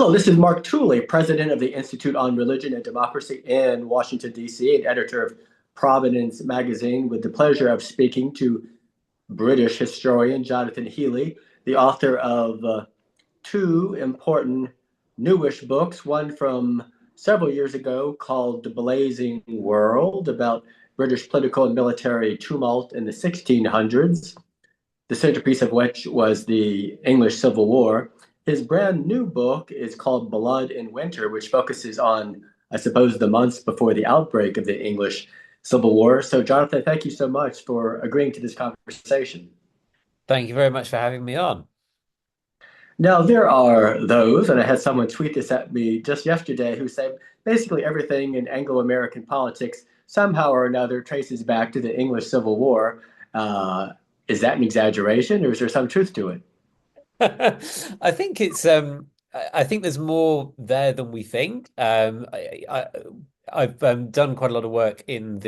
Hello, this is Mark Tooley, president of the Institute on Religion and Democracy in Washington, D.C., and editor of Providence Magazine, with the pleasure of speaking to British historian Jonathan Healey, the author of two important newish books, one from several years ago called The Blazing World, about British political and military tumult in the 1600s, the centerpiece of which was the English Civil War. His brand new book is called Blood in Winter, which focuses on, I suppose, the months before the outbreak of the English Civil War. So, Jonathan, thank you so much for agreeing to this conversation. Thank you very much for having me on. Now, there are those, and I had someone tweet this at me just yesterday, who said basically everything in Anglo-American politics somehow or another traces back to the English Civil War. Uh, is that an exaggeration, or is there some truth to it? I think I think there's more there than we think. I've done quite a lot of work in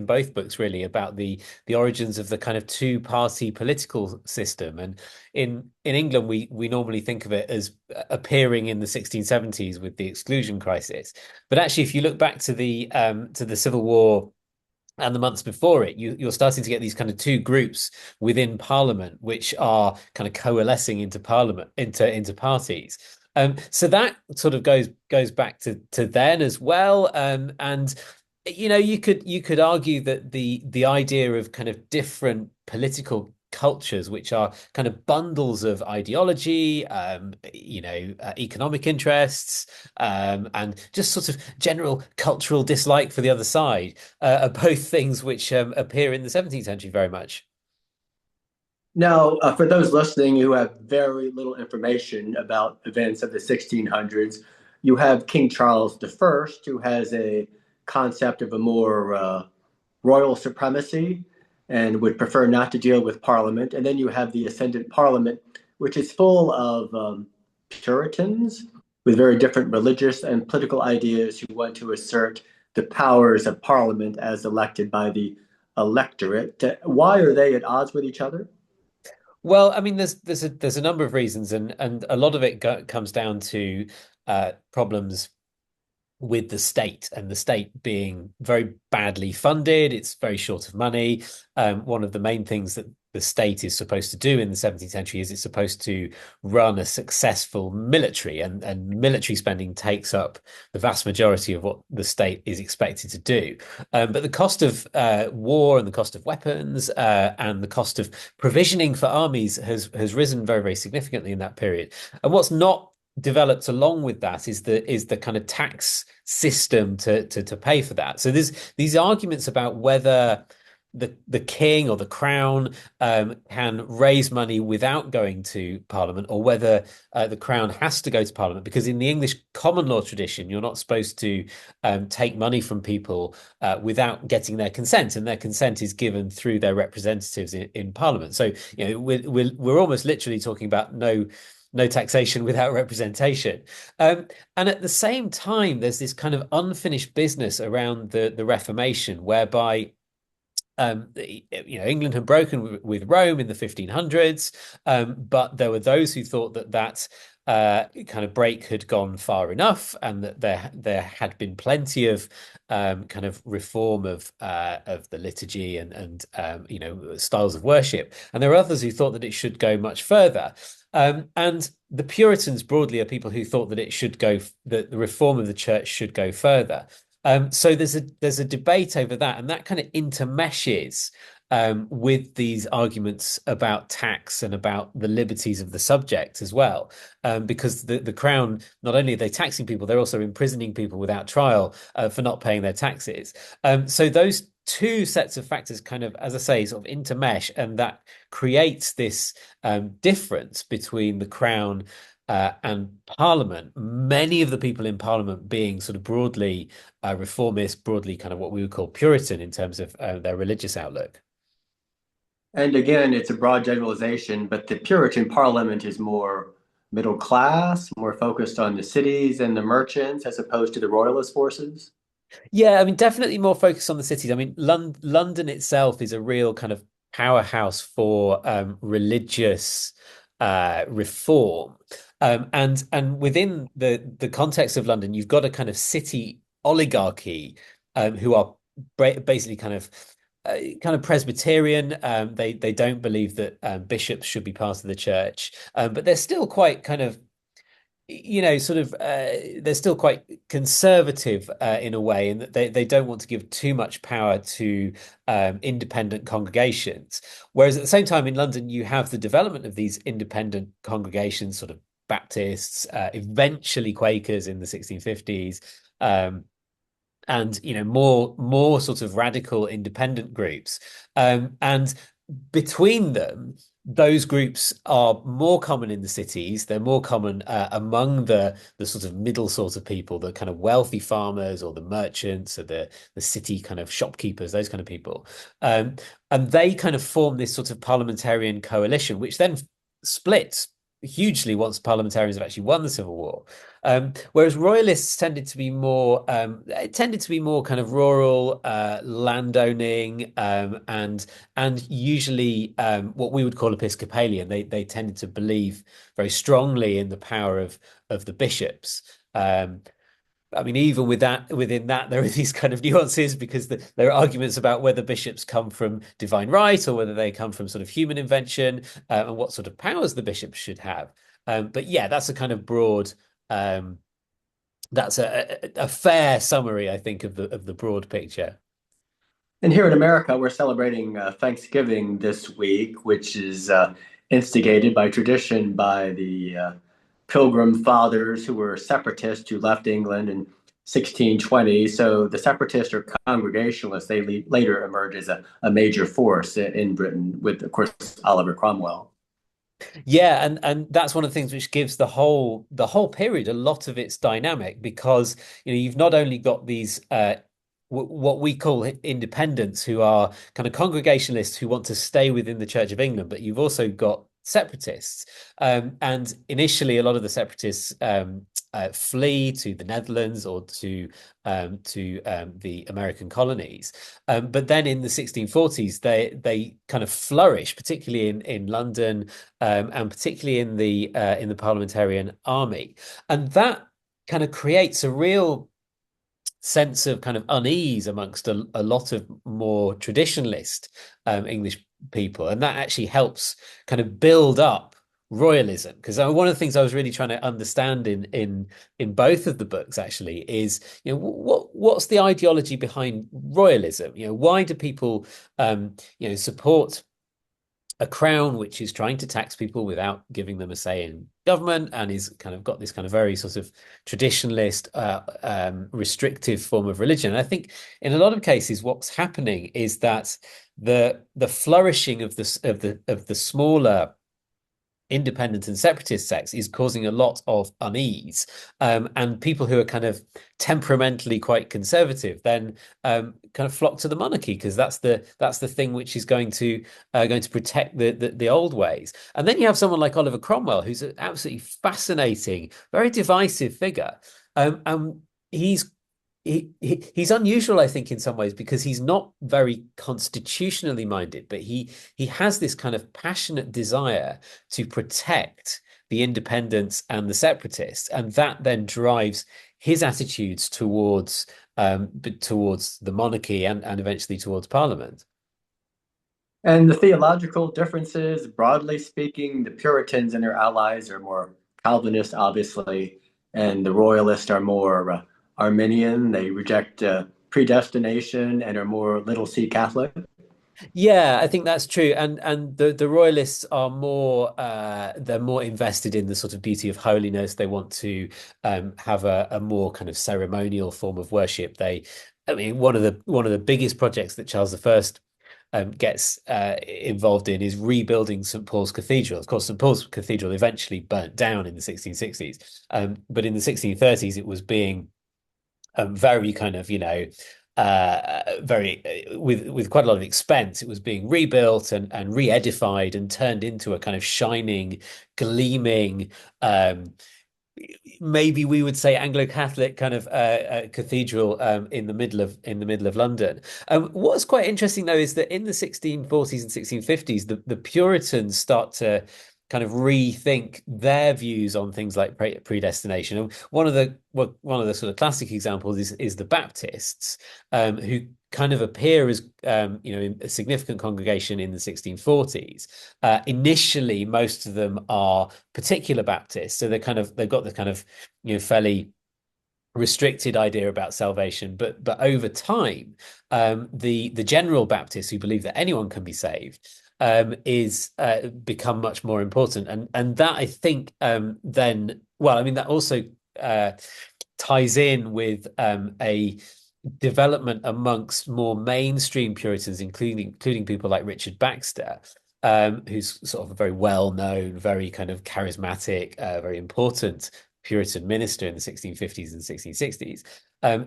both books really about the origins of the kind of two-party political system, and in England we normally think of it as appearing in the 1670s with the exclusion crisis, but actually if you look back to the Civil War and the months before it, you're starting to get these kind of two groups within Parliament, which are kind of coalescing into Parliament, into parties. So that sort of goes back to then as well. And you could argue that the idea of kind of different political cultures, which are kind of bundles of ideology, economic interests, and just sort of general cultural dislike for the other side, are both things which appear in the 17th century very much. Now, for those listening who have very little information about events of the 1600s, you have King Charles I, who has a concept of a more royal supremacy and would prefer not to deal with Parliament. And then you have the Ascendant Parliament, which is full of Puritans with very different religious and political ideas who want to assert the powers of Parliament as elected by the electorate. Why are they at odds with each other? Well, I mean, there's a number of reasons, and a lot of it comes down to problems with the state, and the state being very badly funded. It's very short of money. One of the main things that the state is supposed to do in the 17th century is it's supposed to run a successful military, and military spending takes up the vast majority of what the state is expected to do. But the cost of war and the cost of weapons and the cost of provisioning for armies has risen very, very significantly in that period. And what's not developed along with that is the kind of tax system to pay for that. So there's these arguments about whether the king or the crown can raise money without going to Parliament, or whether the crown has to go to Parliament, because in the English common law tradition, you're not supposed to take money from people without getting their consent, and their consent is given through their representatives in Parliament. So we're almost literally talking about no taxation without representation. And at the same time, there's this kind of unfinished business around the Reformation, whereby England had broken with Rome in the 1500s, but there were those who thought that kind of break had gone far enough, and that there had been plenty of kind of reform of the liturgy and styles of worship, and there were others who thought that it should go much further. And the Puritans broadly are people who thought that that the reform of the church should go further. So there's a debate over that, and that kind of intermeshes with these arguments about tax and about the liberties of the subject as well, because the crown, not only are they taxing people, they're also imprisoning people without trial for not paying their taxes. So those two sets of factors kind of, as I say, sort of intermesh, and that creates this difference between the crown and Parliament. Many of the people in Parliament being sort of broadly reformist, broadly kind of what we would call Puritan in terms of their religious outlook. And again, it's a broad generalization, but the Puritan Parliament is more middle class, more focused on the cities and the merchants as opposed to the royalist forces. Yeah, I mean, definitely more focused on the cities. I mean, London itself is a real kind of powerhouse for religious reform. And within the context of London, you've got a kind of city oligarchy who are basically kind of Presbyterian. They don't believe that bishops should be part of the church, but they're still quite kind of they're still quite conservative in a way, and that they don't want to give too much power to independent congregations. Whereas at the same time in London, you have the development of these independent congregations, sort of Baptists, eventually Quakers in the 1650s. And more sort of radical independent groups, and between them those groups are more common in the cities. They're more common among the sort of middle sort of people, the kind of wealthy farmers or the merchants or the city kind of shopkeepers, those kind of people. um, and they kind of form this sort of parliamentarian coalition, which then splits hugely once parliamentarians have actually won the Civil War. Whereas royalists tended to be more kind of rural, landowning, and usually what we would call Episcopalian. They tended to believe very strongly in the power of the bishops. I mean, even within that, there are these kind of nuances because there are arguments about whether bishops come from divine right or whether they come from sort of human invention, and what sort of powers the bishops should have. But yeah, that's a kind of broad. That's a fair summary, I think, of the broad picture. And here in America, we're celebrating Thanksgiving this week, which is instigated by tradition by the Pilgrim Fathers who were separatists who left England in 1620. So the separatists or Congregationalists, they later emerge as a major force in Britain with, of course, Oliver Cromwell. Yeah, and that's one of the things which gives the whole period a lot of its dynamic, because you've not only got these what we call independents, who are kind of Congregationalists who want to stay within the Church of England, but you've also got separatists. And initially, a lot of the separatists flee to the Netherlands or to the American colonies. But then in the 1640s, they kind of flourish, particularly in London, and particularly in the parliamentarian army, and that kind of creates a real sense of kind of unease amongst a lot of more traditionalist English people, and that actually helps kind of build up royalism. Because one of the things I was really trying to understand in both of the books actually is, what's the ideology behind royalism? Why do people support a crown which is trying to tax people without giving them a say in government, and is kind of got this kind of very sort of traditionalist, restrictive form of religion. And I think in a lot of cases, what's happening is that the flourishing of the smaller independent and separatist sects is causing a lot of unease, and people who are kind of temperamentally quite conservative then kind of flock to the monarchy, because that's the thing which is going to protect the old ways. And then you have someone like Oliver Cromwell, who's an absolutely fascinating, very divisive figure. And he's he's unusual, I think, in some ways, because he's not very constitutionally minded, but he has this kind of passionate desire to protect the independents and the separatists, and that then drives his attitudes towards the monarchy and eventually towards Parliament. And the theological differences, broadly speaking, the Puritans and their allies are more Calvinist, obviously, and the Royalists are more Arminian. They reject predestination and are more little c Catholic. Yeah, I think that's true. And the royalists are more they're more invested in the sort of beauty of holiness. They want to have a more kind of ceremonial form of worship. I mean, one of the biggest projects that Charles I gets involved in is rebuilding St. Paul's Cathedral. Of course, St. Paul's Cathedral eventually burnt down in the 1660s, but in the 1630s it was being very kind of, very with quite a lot of expense. It was being rebuilt and re-edified and turned into a kind of shining, gleaming, maybe we would say Anglo-Catholic kind of cathedral in the middle of London. What's quite interesting though is that in the 1640s and 1650s, the Puritans start to kind of rethink their views on things like predestination. And one of the sort of classic examples is the Baptists, who kind of appear as a significant congregation in the 1640s. Initially, most of them are particular Baptists, so they've got the kind of fairly restricted idea about salvation, but over time, the general Baptists who believe that anyone can be saved is become much more important, and that I think then well, I mean that also ties in with a development amongst more mainstream Puritans, including people like Richard Baxter, who's sort of a very well-known, very kind of charismatic, very important Puritan minister in the 1650s and 1660s,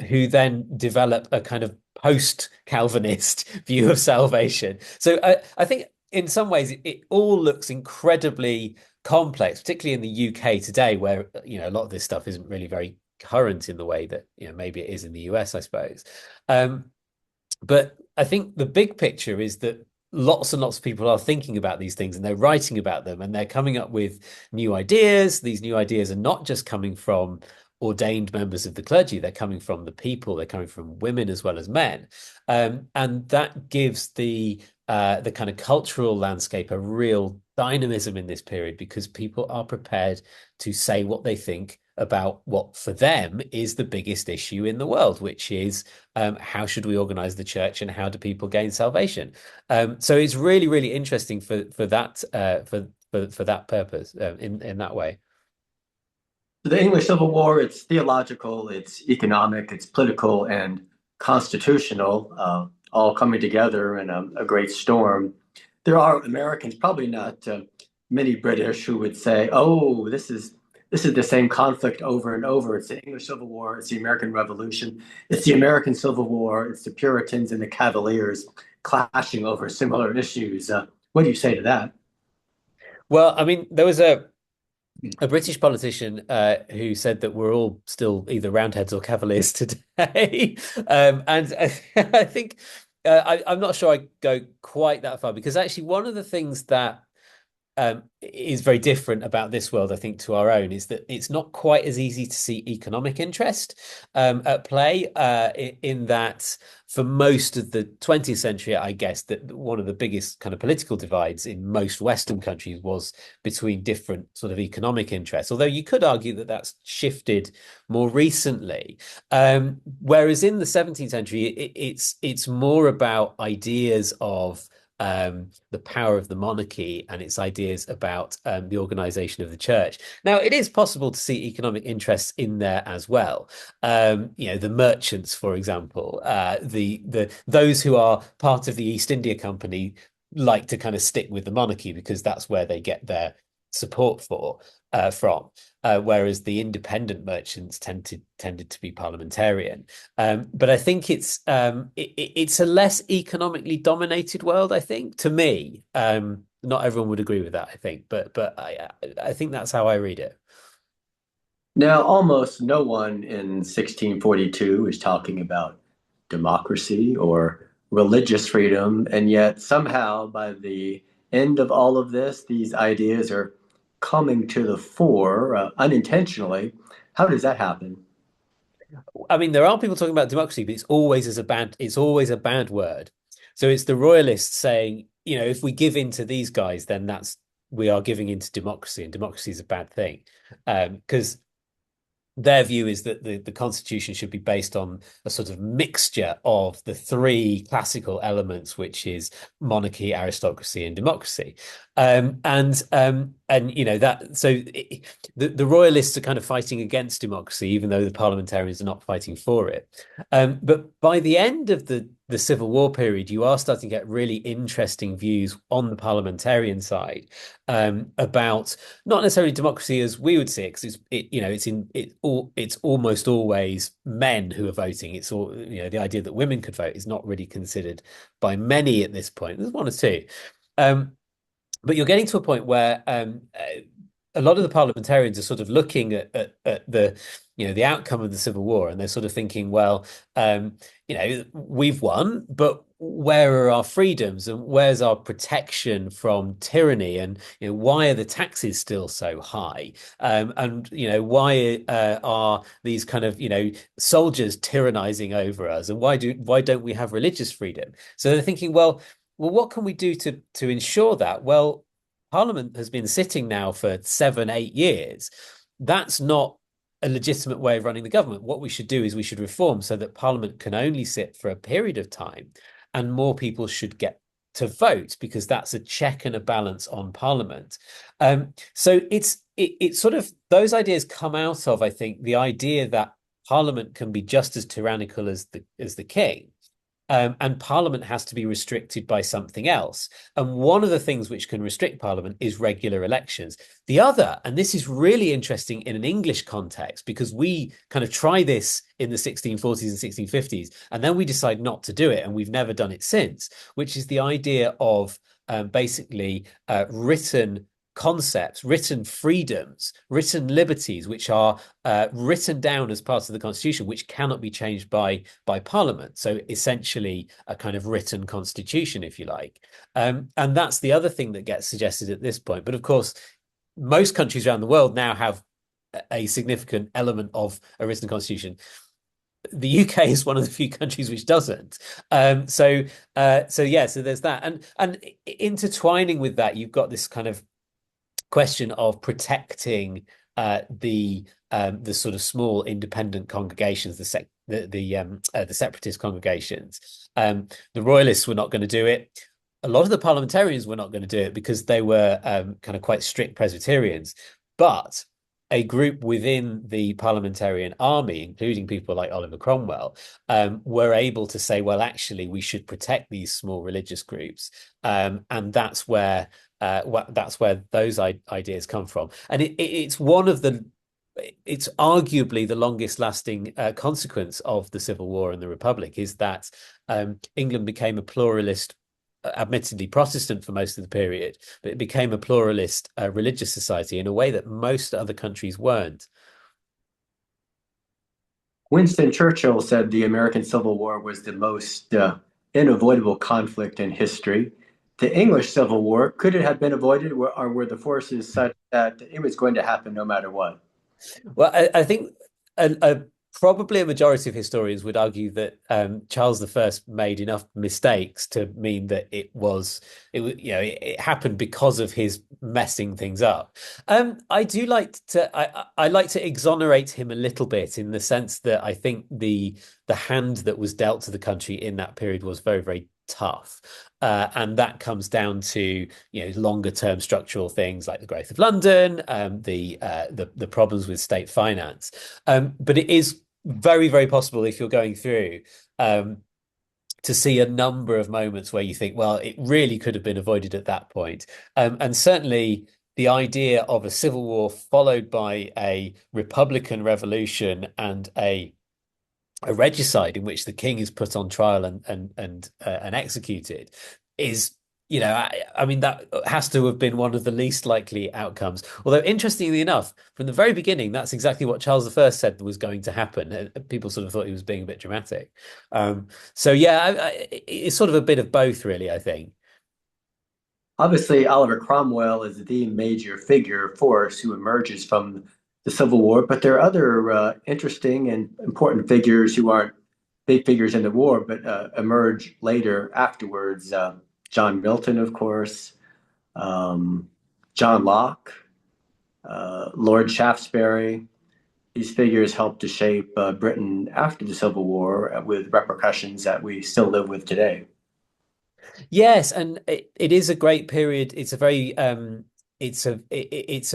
who then develop a kind of post-Calvinist view of salvation. So I think in some ways it all looks incredibly complex, particularly in the UK today, where a lot of this stuff isn't really very current in the way that maybe it is in the US, I suppose. But I think the big picture is that lots and lots of people are thinking about these things and they're writing about them and they're coming up with new ideas. These new ideas are not just coming from ordained members of the clergy, they're coming from the people, they're coming from women as well as men. And that gives the kind of cultural landscape a real dynamism in this period because people are prepared to say what they think about what for them is the biggest issue in the world, which is how should we organize the church and how do people gain salvation? So it's really, really interesting for that for that purpose in that way. The English Civil War, it's theological, it's economic, it's political and constitutional, all coming together in a great storm. There are Americans, probably not many British, who would say, "Oh, this is the same conflict over and over. It's the English Civil War, it's the American Revolution, it's the American Civil War, it's the Puritans and the Cavaliers clashing over similar issues." What do you say to that? Well, I mean, there was a British politician who said that we're all still either Roundheads or Cavaliers today. And I think I'm not sure I go quite that far because actually one of the things that is very different about this world, I think, to our own, is that it's not quite as easy to see economic interest at play. In that, for most of the 20th century, I guess that one of the biggest kind of political divides in most Western countries was between different sort of economic interests. Although you could argue that that's shifted more recently. Whereas in the 17th century, it's more about ideas of the power of the monarchy and its ideas about the organization of the church. Now, it is possible to see economic interests in there as well. The merchants, for example, those who are part of the East India Company like to kind of stick with the monarchy because that's where they get their support from. Whereas the independent merchants tended to be parliamentarian. But I think it's a less economically dominated world, I think, to me. Not everyone would agree with that, I think, but I think that's how I read it. Now, almost no one in 1642 is talking about democracy or religious freedom, and yet somehow by the end of all of this, these ideas are coming to the fore unintentionally. How does that happen? I mean, there are people talking about democracy, but it's always a bad word. So it's the royalists saying, if we give in to these guys, then we are giving into democracy, and democracy is a bad thing. Because their view is that the constitution should be based on a sort of mixture of the three classical elements, which is monarchy, aristocracy, and democracy. The royalists are kind of fighting against democracy, even though the parliamentarians are not fighting for it. But by the end of the Civil War period, you are starting to get really interesting views on the parliamentarian side about not necessarily democracy as we would see it, because it's almost always men who are voting. It's all the idea that women could vote is not really considered by many at this point. There's one or two. But you're getting to a point where a lot of the parliamentarians are sort of looking at the the outcome of the Civil War, and they're sort of thinking, well, we've won, but where are our freedoms and where's our protection from tyranny? And why are the taxes still so high? And why are these kind of soldiers tyrannizing over us? And why don't we have religious freedom? So they're thinking, well, what can we do to ensure that? Well, Parliament has been sitting now for 7, 8 years. That's not a legitimate way of running the government. What we should do is we should reform so that Parliament can only sit for a period of time, and more people should get to vote, because that's a check and a balance on Parliament. So it's sort of, those ideas come out of, I think, the idea that Parliament can be just as tyrannical as the king. And Parliament has to be restricted by something else. And one of the things which can restrict Parliament is regular elections. The other, and this is really interesting in an English context, because we kind of try this in the 1640s and 1650s, and then we decide not to do it, and we've never done it since, which is the idea of basically written concepts, written freedoms, written liberties, which are written down as part of the Constitution, which cannot be changed by Parliament. So essentially, a kind of written constitution, if you like. And that's the other thing that gets suggested at this point. But of course, most countries around the world now have a significant element of a written constitution. The UK is one of the few countries which doesn't. So there's that, and intertwining with that, you've got this kind of question of protecting the sort of small independent congregations, the separatist congregations. The Royalists were not going to do it. A lot of the parliamentarians were not going to do it because they were kind of quite strict Presbyterians. But a group within the parliamentarian army, including people like Oliver Cromwell, were able to say, well, actually, we should protect these small religious groups, and that's where those ideas come from. And it's arguably the longest lasting consequence of the Civil War and the Republic, is that England became a pluralist, admittedly Protestant for most of the period, but it became a pluralist religious society in a way that most other countries weren't. Winston Churchill said the American Civil War was the most unavoidable conflict in history. The English Civil War, could it have been avoided, or were the forces such that it was going to happen no matter what? Well, I think probably a majority of historians would argue that Charles I made enough mistakes to mean that it happened because of his messing things up. I do like to I like to exonerate him a little bit, in the sense that I think the hand that was dealt to the country in that period was very, very tough. And that comes down to longer term structural things like the growth of London, the problems with state finance. But it is very, very possible, if you're going through, to see a number of moments where you think, well, it really could have been avoided at that point. And certainly the idea of a civil war followed by a Republican revolution and a regicide in which the king is put on trial and executed is, I mean, that has to have been one of the least likely outcomes. Although, interestingly enough, from the very beginning, that's exactly what Charles I said was going to happen. People sort of thought he was being a bit dramatic. So yeah, it's sort of a bit of both, really, I think. Obviously, Oliver Cromwell is the major figure force who emerges from the Civil War, but there are other interesting and important figures who aren't big figures in the war, but emerge later afterwards. John Milton, of course, John Locke, Lord Shaftesbury. These figures helped to shape Britain after the Civil War, with repercussions that we still live with today. Yes, and it is a great period. It's a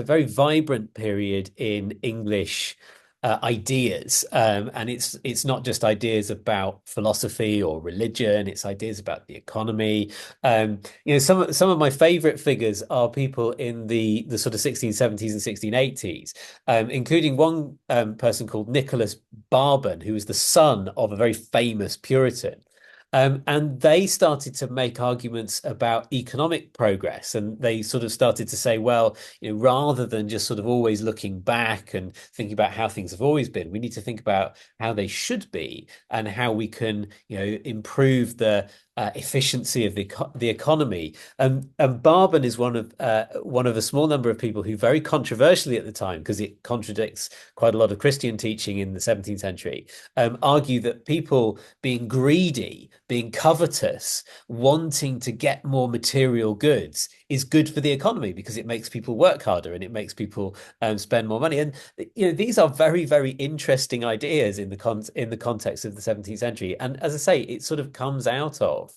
very vibrant period in English ideas, and it's not just ideas about philosophy or religion. It's ideas about the economy. Some of my favorite figures are people in the sort of 1670s and 1680s, including one person called Nicholas Barbon, who was the son of a very famous Puritan. And they started to make arguments about economic progress. And they sort of started to say, well, rather than just sort of always looking back and thinking about how things have always been, we need to think about how they should be and how we can, improve the efficiency of the economy. And Barban is one of a small number of people who very controversially at the time, because it contradicts quite a lot of Christian teaching in the 17th century, argue that people being greedy, being covetous, wanting to get more material goods is good for the economy because it makes people work harder and it makes people spend more money. And these are very, very interesting ideas in the context of the 17th century. And as I say, it sort of comes out of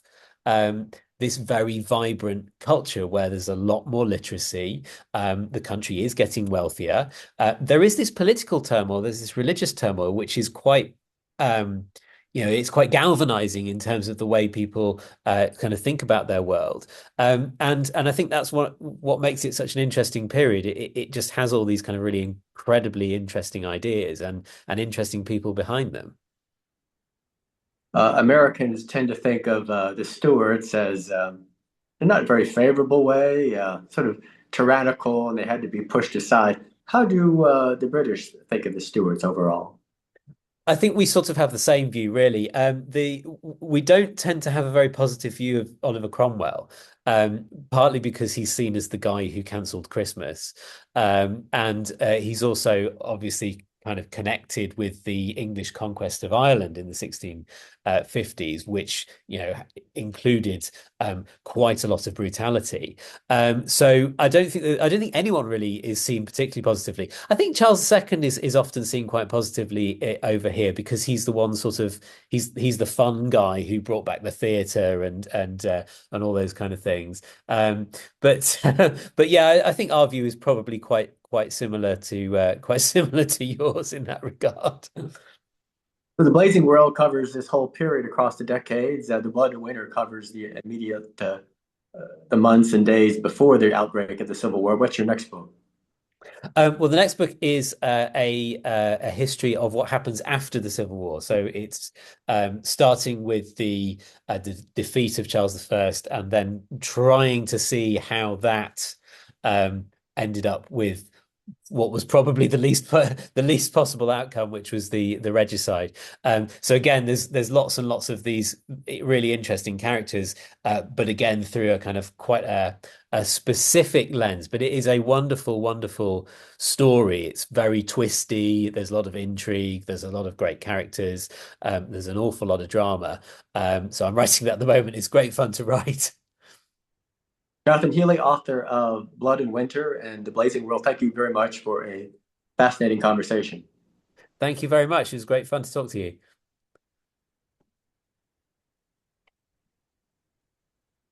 this very vibrant culture where there's a lot more literacy. The country is getting wealthier. There is this political turmoil, there's this religious turmoil, which is quite, it's quite galvanizing in terms of the way people kind of think about their world. And I think that's what makes it such an interesting period. It just has all these kind of really incredibly interesting ideas and interesting people behind them. Americans tend to think of the Stuarts as in not a very favorable way, sort of tyrannical, and they had to be pushed aside. How do the British think of the Stuarts overall? I think we sort of have the same view, really. We don't tend to have a very positive view of Oliver Cromwell, partly because he's seen as the guy who cancelled Christmas, and he's also obviously kind of connected with the English conquest of Ireland in the 1650s, which included quite a lot of brutality. So I don't think anyone really is seen particularly positively. I think Charles II is often seen quite positively over here because he's the one sort of he's the fun guy who brought back the theatre and all those kind of things. But but yeah, I think our view is probably quite similar to yours in that regard. So the Blazing World covers this whole period across the decades. The Blood and Winter covers the immediate the months and days before the outbreak of the Civil War. What's your next book? Well, the next book is a history of what happens after the Civil War. So it's starting with the defeat of Charles I, and then trying to see how that ended up with what was probably the least possible outcome, which was the regicide. So again, there's lots and lots of these really interesting characters, but again through a kind of quite a specific lens. But it is a wonderful, wonderful story. It's very twisty. There's a lot of intrigue. There's a lot of great characters. There's an awful lot of drama. So I'm writing that at the moment. It's great fun to write. Jonathan Healey, author of Blood and Winter and The Blazing World. Thank you very much for a fascinating conversation. Thank you very much. It was great fun to talk to you.